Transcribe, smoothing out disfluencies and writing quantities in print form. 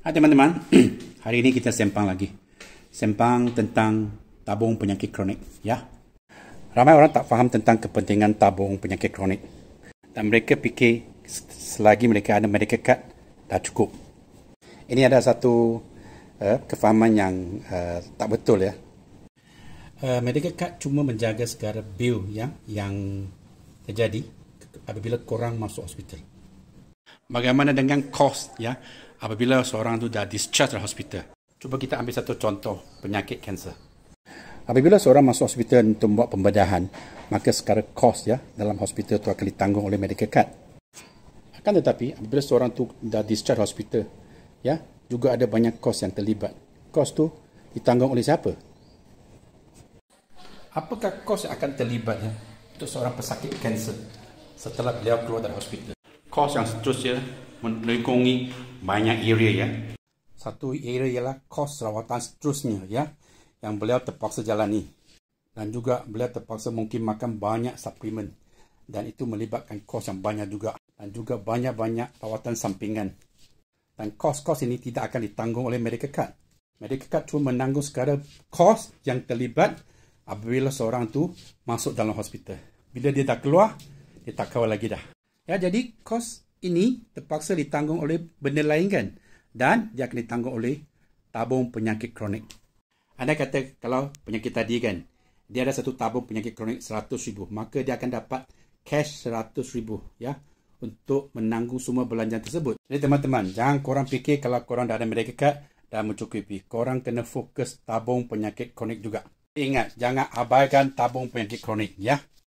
Hai teman-teman, hari ini kita sembang lagi. Sembang tentang tabung penyakit kronik, ya. Ramai orang tak faham tentang kepentingan tabung penyakit kronik. Dan mereka fikir selagi mereka ada medical card, dah cukup. Ini ada satu kefahaman yang tak betul, ya. Medical card cuma menjaga segala bil yang terjadi apabila korang masuk hospital. Bagaimana dengan kos, ya, apabila seorang tu dah discharge dari hospital? Cuba kita ambil satu contoh penyakit kanser. Apabila seorang masuk hospital untuk membuat pembedahan, maka secara kos, ya, dalam hospital tu akan ditanggung oleh medical card. Akan tetapi apabila seorang tu dah discharge hospital, ya, juga ada banyak kos yang terlibat. Kos tu ditanggung oleh siapa? Apakah kos yang akan terlibat, ya, untuk seorang pesakit kanser setelah beliau keluar dari hospital? Kos yang seterusnya melingkungi banyak area, ya. Satu area ialah kos rawatan seterusnya, ya, yang beliau terpaksa jalani. Dan juga beliau terpaksa mungkin makan banyak suplemen. Dan itu melibatkan kos yang banyak juga. Dan juga banyak-banyak rawatan sampingan. Dan kos-kos ini tidak akan ditanggung oleh medical card. Medical card cuma menanggung sekadar kos yang terlibat apabila seorang tu masuk dalam hospital. Bila dia dah keluar, dia tak kawal lagi dah. Ya, jadi kos ini terpaksa ditanggung oleh benda lain, kan? Dan dia akan ditanggung oleh tabung penyakit kronik. Anda kata kalau penyakit tadi, kan, dia ada satu tabung penyakit kronik 100,000, maka dia akan dapat cash 100,000, ya, untuk menanggung semua belanjaan tersebut. Jadi teman-teman, jangan korang fikir kalau korang dah ada medical card dah mencukupi. Korang kena fokus tabung penyakit kronik juga. Ingat, jangan abaikan tabung penyakit kronik, ya.